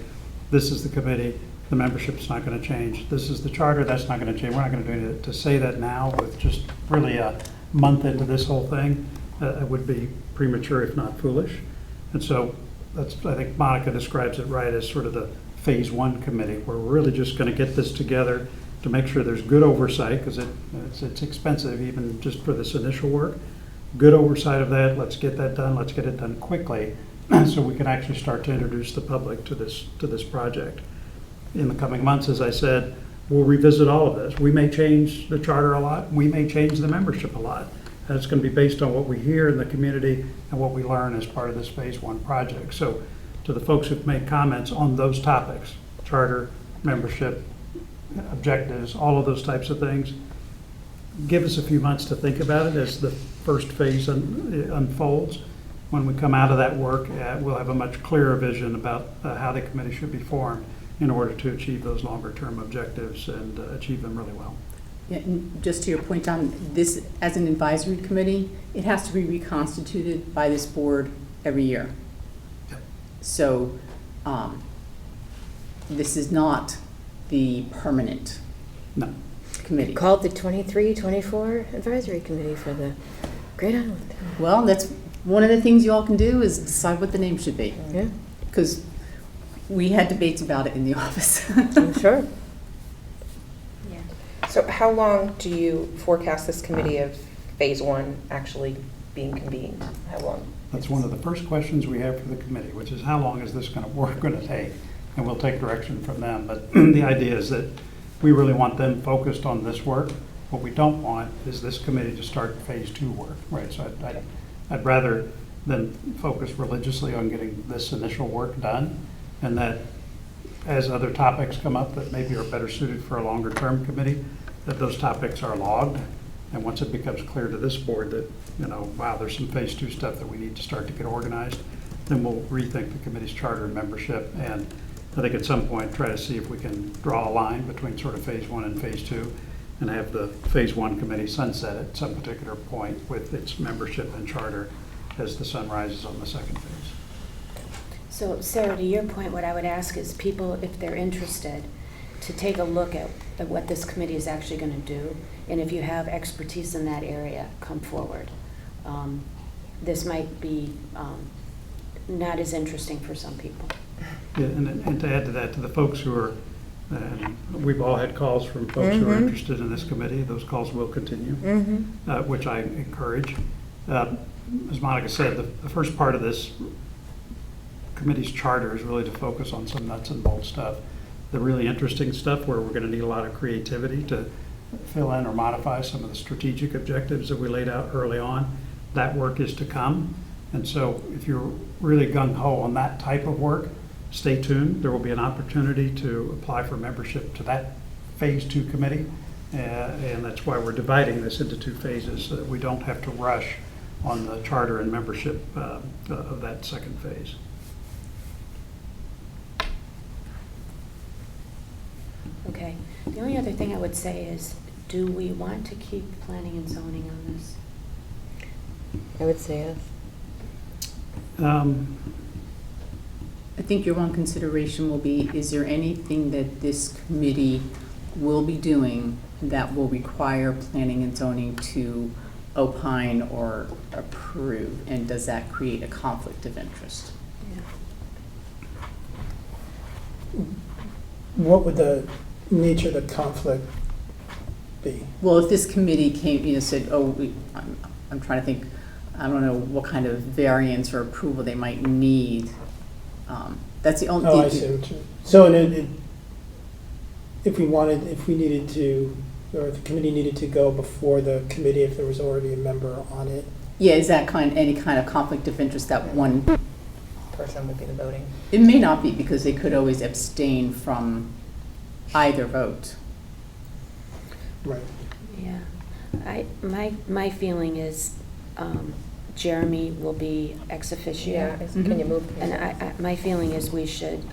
this is the committee, the membership's not going to change. This is the charter, that's not going to change. We're not going to do anything. To say that now with just really a month into this whole thing, it would be premature, if not foolish. And so that's, I think Monica describes it right as sort of the phase one committee, where we're really just going to get this together to make sure there's good oversight, because it's expensive even just for this initial work. Good oversight of that. Let's get that done. Let's get it done quickly, so we can actually start to introduce the public to this project. In the coming months, as I said, we'll revisit all of this. We may change the charter a lot. We may change the membership a lot. And it's going to be based on what we hear in the community and what we learn as part of this phase one project. So to the folks who've made comments on those topics, charter, membership, objectives, all of those types of things, give us a few months to think about it as the first phase unfolds. When we come out of that work, we'll have a much clearer vision about how the committee should be formed in order to achieve those longer term objectives and achieve them really well. Yeah, and just to your point on this, as an advisory committee, it has to be reconstituted by this board every year. Yep. So this is not the permanent No. committee. Called the 23-24 Advisory Committee for the Great Island. Well, that's one of the things you all can do is decide what the name should be. Yeah, Because we had debates about it in the office. I'm sure. So how long do you forecast this committee of phase one actually being convened? How long? That's one of the first questions we have for the committee, which is how long is this going to take? And we'll take direction from them. But the idea is that we really want them focused on this work. What we don't want is this committee to start phase two work, right? So I'd rather than focus religiously on getting this initial work done, and that as other topics come up that maybe are better suited for a longer term committee, that those topics are logged. And once it becomes clear to this board that, wow, there's some phase two stuff that we need to start to get organized, then we'll rethink the committee's charter and membership. And I think at some point try to see if we can draw a line between sort of phase one and phase two, and have the phase one committee sunset at some particular point with its membership and charter as the sun rises on the second phase. So Sarah, to your point, what I would ask is people, if they're interested, to take a look at what this committee is actually going to do. And if you have expertise in that area, come forward. This might be not as interesting for some people. Yeah, and to add to that, to the folks who are, we've all had calls from folks who are interested in this committee. Those calls will continue, which I encourage. As Monica said, the first part of this committee's charter is really to focus on some nuts and bolts stuff. The really interesting stuff where we're going to need a lot of creativity to fill in or modify some of the strategic objectives that we laid out early on, that work is to come. And so if you're really gung-ho on that type of work, stay tuned. There will be an opportunity to apply for membership to that phase two committee. And that's why we're dividing this into two phases, so that we don't have to rush on the charter and membership of that second phase. Okay. The only other thing I would say is, do we want to keep planning and zoning on this? I would say yes. I think your one consideration will be, is there anything that this committee will be doing that will require planning and zoning to opine or approve? And does that create a conflict of interest? What would the nature of the conflict be? Well, if this committee came, said, I'm trying to think, I don't know what kind of variance or approval they might need. That's the only. Oh, I see. So if we needed to, or the committee needed to go before the committee if there was already a member on it. Yeah, is that any kind of conflict of interest that one Person would be the voting. It may not be, because they could always abstain from either vote. Right. Yeah. My feeling is Jeremy will be ex officio. Yeah, can you move? And my feeling is we should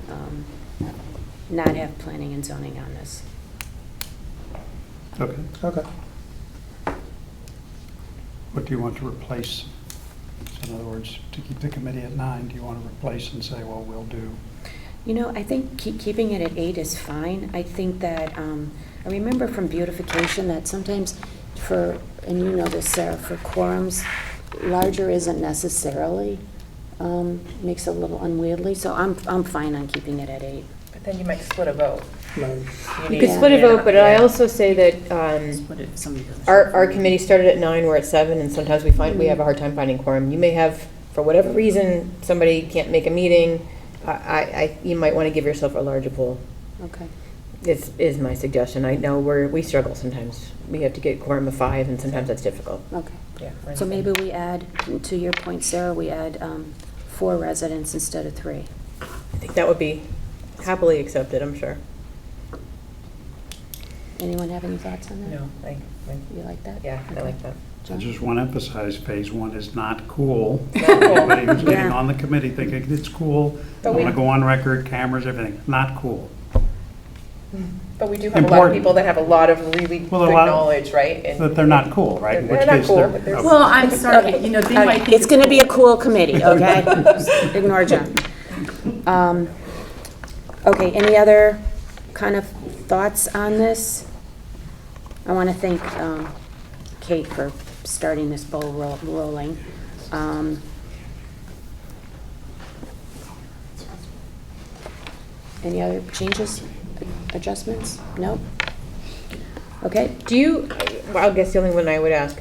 not have planning and zoning on this. Okay. Okay. What do you want to replace So in other words, to keep the committee at 9, do you want to replace and say, well, we'll do? You know, I think keeping it at 8 is fine. I think that, I remember from beautification that sometimes for, and you know this, Sarah, for quorums, larger isn't necessarily, makes it a little unwieldy, so I'm fine on keeping it at 8. But then you might split a vote. No. You could split a vote, but I also say that What if somebody doesn't? our committee started at 9, we're at 7, and sometimes we have a hard time finding quorum. You may have, for whatever reason, somebody can't make a meeting. You might want to give yourself a larger pool. Okay. Is my suggestion. I know we struggle sometimes. We have to get quorum of 5, and sometimes that's difficult. Okay. Yeah. So maybe we add, to your point, Sarah, we add 4 residents instead of 3. I think that would be happily accepted, I'm sure. Anyone have any thoughts on that? No, You like that? yeah, I Okay. like that. I John? just want to emphasize, phase 1 is not cool. Not cool. Anybody who's getting Yeah. on the committee thinking it's cool, I But want to we- go on record, cameras, everything, not cool. But we do have a lot of Important. people that have a lot of really good Well, a lot- knowledge, right? And- But they're not cool, right? In They're which not case cool, they're- but they're- okay. Well, I'm sorry, they might think. It's going to be a cool committee, okay? Just ignore John. Okay, any other kind of thoughts on this? I want to thank Kate for starting this ball rolling. Any other changes, adjustments? No? Okay, Well, I guess the only one I would ask,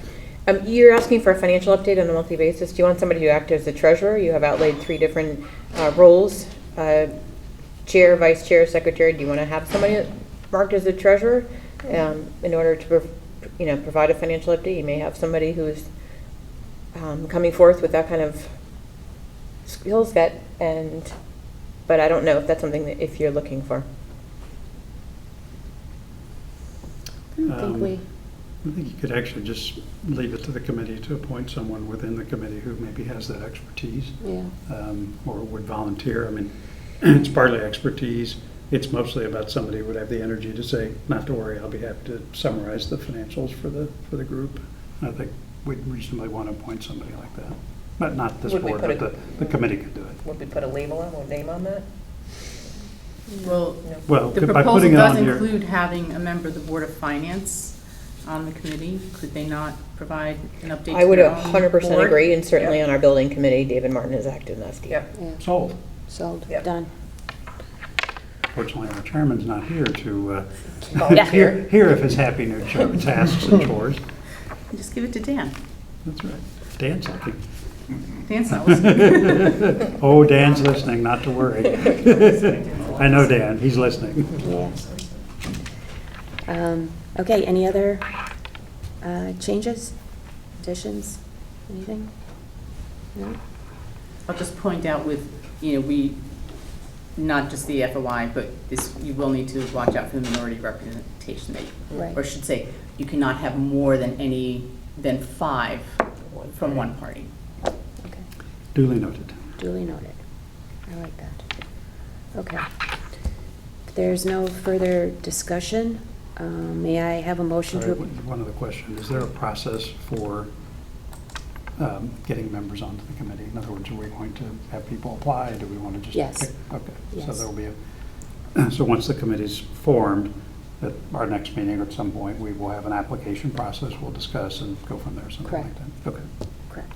you're asking for a financial update on a monthly basis. Do you want somebody to act as the treasurer? You have outlaid 3 different roles, chair, vice chair, secretary. Do you want to have somebody marked as the treasurer in order to, provide a financial update? You may have somebody who's coming forth with that kind of skill set, but I don't know if that's something that if you're looking for. I don't think we, I think you could actually just leave it to the committee to appoint someone within the committee who maybe has that expertise, yeah. or would volunteer. I mean, it's partly expertise. It's mostly about somebody who would have the energy to say, not to worry, I'll be happy to summarize the financials for the group. And I think we'd reasonably want to appoint somebody like that. But not this Would we board, put but the committee could do it. Would we put a label on, or name on that? Well, Well, the by proposal putting it does on here. include having a member of the Board of Finance on the committee. Could they not provide an update I to would their own 100% board? agree, and certainly on our building committee, David Martin is active in that. Yeah. Yeah, Sold. sold, Yep. done. Fortunately, our chairman's not here to Volunteer. hear of his happy new tasks and chores. Just give it to Dan. That's right. Dan's looking. Dan's not listening. Oh, Dan's listening, not to worry. I know Dan, he's listening. Yeah. Okay, any other changes, additions, anything? No? I'll just point out with, we, not just the FOI, but this, you will need to watch out for the minority representation. Right. Or I should say, you cannot have more than 5 from one party. Okay, Duly noted. duly noted. I like that. Okay. If there's no further discussion, may I have a motion Sorry, to? one other question. Is there a process for getting members onto the committee? In other words, are we going to have people apply? Do we want to just? Yes. pick? Okay. So Yes. there will be so once the committee's formed, at our next meeting or at some point, we will have an application process we'll discuss and go from there, something Correct. like that. Okay. Correct.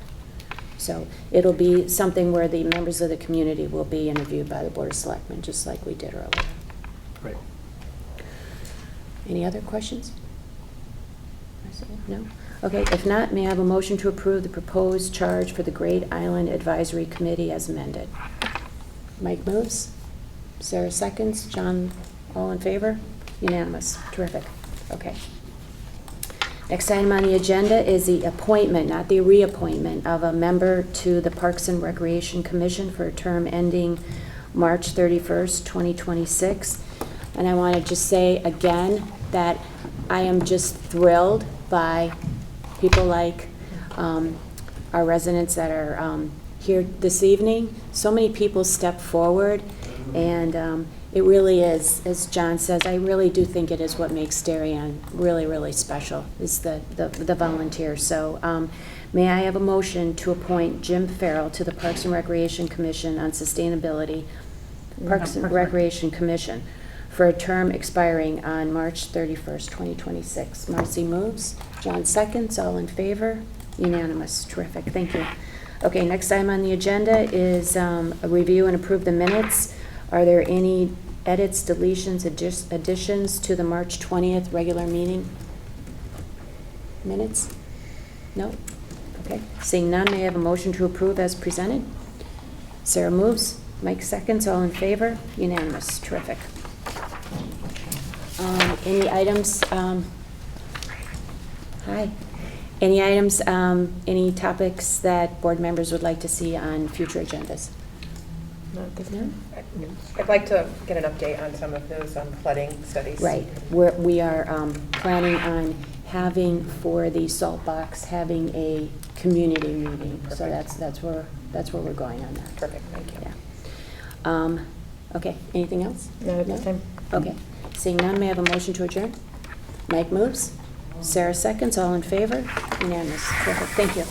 So it'll be something where the members of the community will be interviewed by the Board of Selectmen, just like we did earlier. Great. Any other questions? No? Okay, if not, may I have a motion to approve the proposed charge for the Great Island Advisory Committee as amended? Mike moves, Sarah seconds, John, all in favor? Unanimous, terrific, okay. Next item on the agenda is the appointment, not the reappointment, of a member to the Parks and Recreation Commission for a term ending March 31st, 2026. And I want to just say again that I am just thrilled by people like our residents that are here this evening. So many people step forward, and it really is, as John says, I really do think it is what makes Darien really, really special, is the volunteers. So May I have a motion to appoint Jim Farrell to the Parks and Recreation Commission on Sustainability, Parks and Recreation Commission, for a term expiring on March 31st, 2026. Marcy moves. John seconds. All in favor? Unanimous. Terrific. Thank you. Okay, next item on the agenda is a review and approve the minutes. Are there any edits, deletions, additions to the March 20th regular meeting minutes? No? Okay. Seeing none, may I have a motion to approve as presented? Sarah moves. Mike seconds. All in favor? Unanimous. Terrific. Any items? Hi. Any items, any topics that board members would like to see on future agendas? Not this No? time. I'd like to get an update on some of those flooding studies. Right. We are planning on having, for the salt box, having a community meeting. So Perfect. that's where we're going on that. Perfect, thank you. Yeah. Okay, anything else? No, at this time. Okay. Seeing none, may I have a motion to adjourn? Mike moves. Sarah seconds. All in favor? Unanimous. Perfect. Thank you.